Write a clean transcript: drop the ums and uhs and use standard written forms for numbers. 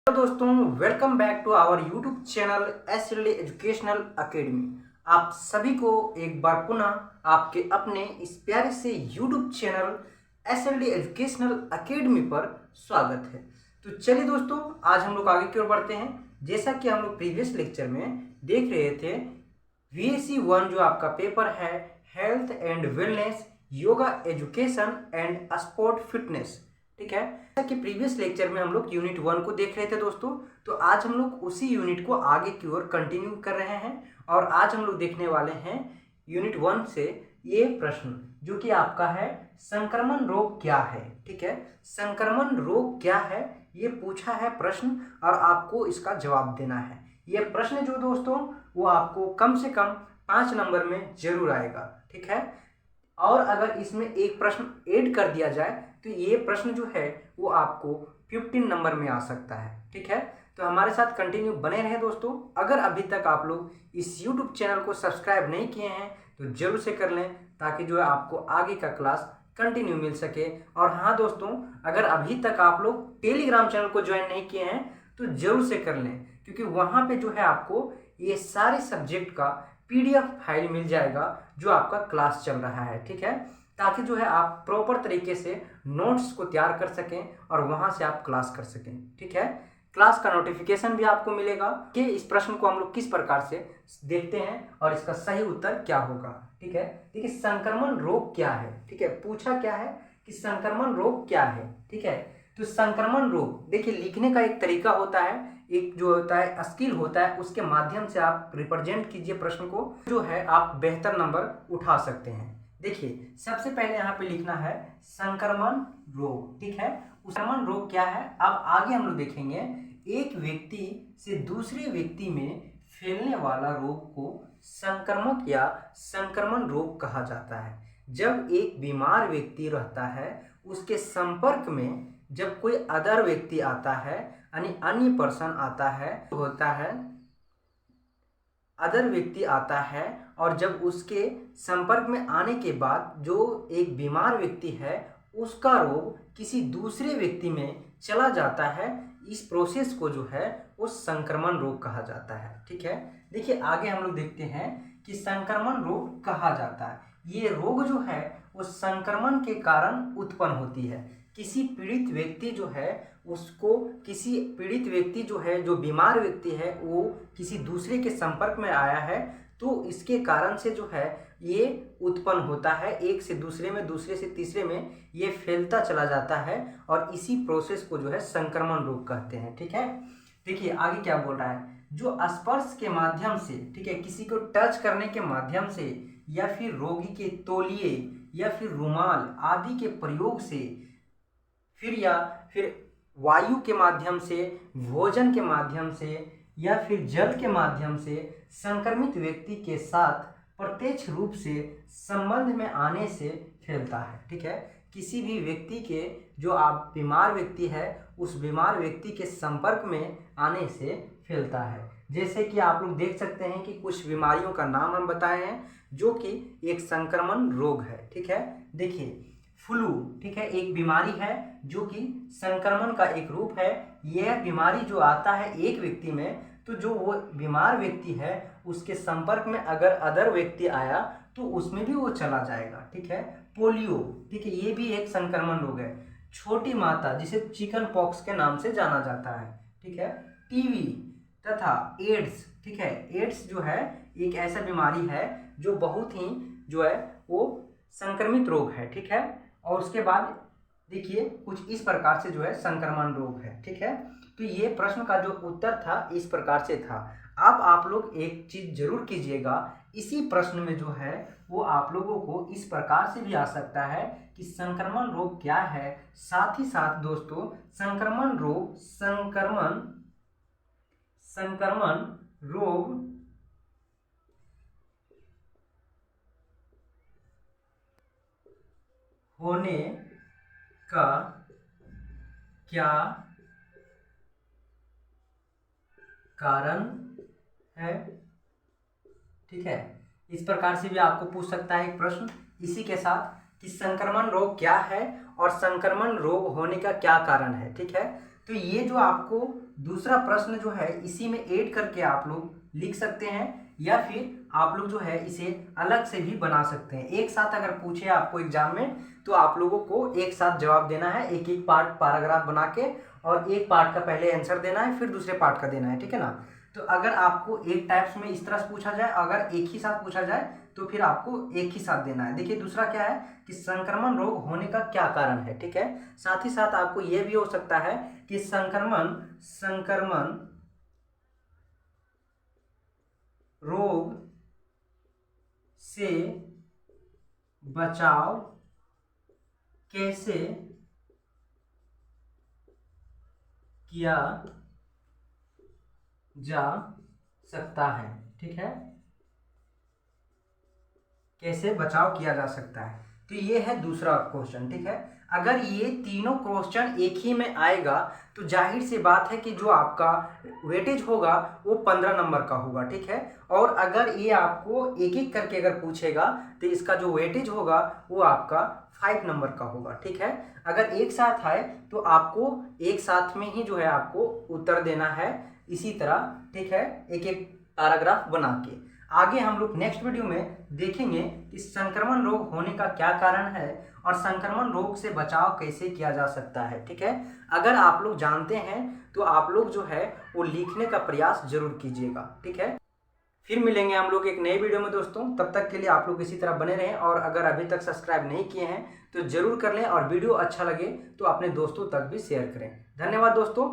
तो दोस्तों, welcome back to our YouTube channel SLD educational academy. आप सभी को एक बार पुनः आपके अपने इस प्यारे से YouTube channel SLD educational academy पर स्वागत है। तो चलिए दोस्तों, आज हम लोग आगे की ओर बढ़ते हैं। जैसा कि हम लोग प्रीवियस लेक्चर में देख रहे थे, VAC 1 जो आपका पेपर है, health and wellness, yoga education and sport fitness, ठीक है। जैसा कि प्रीवियस लेक्चर में हम लोग यूनिट 1 को देख रहे थे दोस्तों, तो आज हम लोग उसी यूनिट को आगे की ओर कंटिन्यू कर रहे हैं और आज हम लोग देखने वाले हैं यूनिट 1 से ये प्रश्न जो कि आपका है, संक्रमण रोग क्या है। ठीक है, संक्रमण रोग क्या है ये पूछा है प्रश्न और आपको इसका जवाब देना है। ये प्रश्न जो दोस्तों वो आपको कम से कम 5 नंबर में जरूर आएगा। ठीक है, और अगर इसमें एक प्रश्न ऐड कर दिया जाए तो ये प्रश्न जो है वो आपको 15 नंबर में आ सकता है। ठीक है, तो हमारे साथ कंटिन्यू बने रहे दोस्तों। अगर अभी तक आप लोग इस YouTube चैनल को सब्सक्राइब नहीं किए हैं तो जरूर से कर लें, ताकि जो है आपको आगे का क्लास कंटिन्यू मिल सके। और हाँ दोस्तों, अगर अभी तक आप लोग टेलीग्राम चैनल को ज्वाइन नहीं किए हैं तो जरूर से कर लें, क्योंकि वहाँ पे जो है आपको ये सारे सब्जेक्ट का PDF फाइल मिल जाएगा जो आपका क्लास चल रहा है। ठीक है, ताकि जो है आप प्रॉपर तरीके से नोट्स को तैयार कर सकें और वहाँ से आप क्लास कर सकें। ठीक है, क्लास का नोटिफिकेशन भी आपको मिलेगा कि इस प्रश्न को हम लोग किस प्रकार से देखते हैं और इसका सही उत्तर क्या होगा। ठीक है, देखिए संक्रमण रोग क्या है। ठीक है, पूछा क्या है कि संक्रमण रोग क्या है। ठीक है, तो संक्रमण रोग देखिए लिखने का एक तरीका होता है, एक जो होता है स्किल होता है, उसके माध्यम से आप रिप्रेजेंट कीजिए प्रश्न को, जो है आप बेहतर नंबर उठा सकते हैं। देखिए सबसे पहले यहाँ पे लिखना है संक्रमण रोग। ठीक है, संक्रमण रोग क्या है अब आगे हम लोग देखेंगे। एक व्यक्ति से दूसरे व्यक्ति में फैलने वाला रोग को संक्रमक या संक्रमण रोग कहा जाता है। जब एक बीमार व्यक्ति रहता है, उसके संपर्क में जब कोई अदर व्यक्ति आता है, यानी अन्य पर्सन आता है, होता है अदर व्यक्ति आता है, और जब उसके संपर्क में आने के बाद जो एक बीमार व्यक्ति है उसका रोग किसी दूसरे व्यक्ति में चला जाता है, इस प्रोसेस को जो है वो संक्रमण रोग कहा जाता है। ठीक है, देखिए आगे हम लोग देखते हैं कि संक्रमण रोग कहा जाता है। ये रोग जो है वो संक्रमण के कारण उत्पन्न होती है। किसी पीड़ित व्यक्ति जो है उसको, किसी पीड़ित व्यक्ति जो है, जो बीमार व्यक्ति है, वो किसी दूसरे के संपर्क में आया है, तो इसके कारण से जो है ये उत्पन्न होता है, एक से दूसरे में, दूसरे से तीसरे में ये फैलता चला जाता है और इसी प्रोसेस को जो है संक्रमण रोग कहते हैं। ठीक है, देखिए आगे क्या बोल रहा है, जो स्पर्श के माध्यम से, ठीक है, किसी को टच करने के माध्यम से या फिर रोगी के तौलिए या फिर रुमाल आदि के प्रयोग से, फिर वायु के माध्यम से, भोजन के माध्यम से या फिर जल के माध्यम से संक्रमित व्यक्ति के साथ प्रत्यक्ष रूप से संबंध में आने से फैलता है। ठीक है, किसी भी व्यक्ति के, जो आप बीमार व्यक्ति है, उस बीमार व्यक्ति के संपर्क में आने से फैलता है। जैसे कि आप लोग देख सकते हैं कि कुछ बीमारियों का नाम हम बताए हैं जो कि एक संक्रमण रोग है। ठीक है, देखिए फ्लू, ठीक है, एक बीमारी है जो कि संक्रमण का एक रूप है। यह बीमारी जो आता है एक व्यक्ति में, तो जो वो बीमार व्यक्ति है उसके संपर्क में अगर अदर व्यक्ति आया तो उसमें भी वो चला जाएगा। ठीक है, पोलियो, ठीक है, ये भी एक संक्रमण रोग है। छोटी माता, जिसे चिकन पॉक्स के नाम से जाना जाता है। ठीक है, टीबी तथा एड्स, ठीक है, एड्स जो है एक ऐसा बीमारी है जो बहुत ही जो है वो संक्रमित रोग है। ठीक है, और उसके बाद देखिए कुछ इस प्रकार से जो है संक्रमण रोग है। ठीक है, तो ये प्रश्न का जो उत्तर था इस प्रकार से था। अब आप लोग एक चीज जरूर कीजिएगा, इसी प्रश्न में जो है वो आप लोगों को इस प्रकार से भी आ सकता है कि संक्रमण रोग क्या है। साथ ही साथ दोस्तों संक्रमण रोग, संक्रमण रोग होने का क्या कारण है। ठीक है, इस प्रकार से भी आपको पूछ सकता है एक प्रश्न इसी के साथ कि संक्रमण रोग क्या है और संक्रमण रोग होने का क्या कारण है। ठीक है, तो ये जो आपको दूसरा प्रश्न जो है इसी में ऐड करके आप लोग लिख सकते हैं, या फिर आप लोग जो है इसे अलग से भी बना सकते हैं। एक साथ अगर पूछे आपको एग्जाम में तो आप लोगों को एक साथ जवाब देना है, एक एक पार्ट पैराग्राफ बना के, और एक पार्ट का पहले आंसर देना है फिर दूसरे पार्ट का देना है, ठीक है ना। तो अगर आपको एक टाइप्स में इस तरह से पूछा जाए, अगर एक ही साथ पूछा जाए तो फिर आपको एक ही साथ देना है। देखिए दूसरा क्या है कि संक्रमण रोग होने का क्या कारण है, ठीक है। साथ ही साथ आपको यह भी हो सकता है कि संक्रमण रोग से बचाव कैसे किया जा सकता है, ठीक है, कैसे बचाव किया जा सकता है। तो ये है दूसरा क्वेश्चन, ठीक है। अगर ये तीनों क्वेश्चन एक ही में आएगा तो जाहिर सी बात है कि जो आपका वेटेज होगा वो 15 नंबर का होगा, ठीक है। और अगर ये आपको एक एक करके अगर पूछेगा तो इसका जो वेटेज होगा वो आपका 5 नंबर का होगा, ठीक है। अगर एक साथ आए तो आपको एक साथ में ही जो है आपको उत्तर देना है इसी तरह, ठीक है, एक एक पैराग्राफ बना के। आगे हम लोग नेक्स्ट वीडियो में देखेंगे कि संक्रमण रोग होने का क्या कारण है और संक्रमण रोग से बचाव कैसे किया जा सकता है, ठीक है। अगर आप लोग जानते हैं तो आप लोग जो है वो लिखने का प्रयास जरूर कीजिएगा, ठीक है। फिर मिलेंगे हम लोग एक नए वीडियो में दोस्तों, तब तक के लिए आप लोग इसी तरह बने रहें, और अगर अभी तक सब्सक्राइब नहीं किए हैं तो जरूर कर लें, और वीडियो अच्छा लगे तो अपने दोस्तों तक भी शेयर करें। धन्यवाद दोस्तों।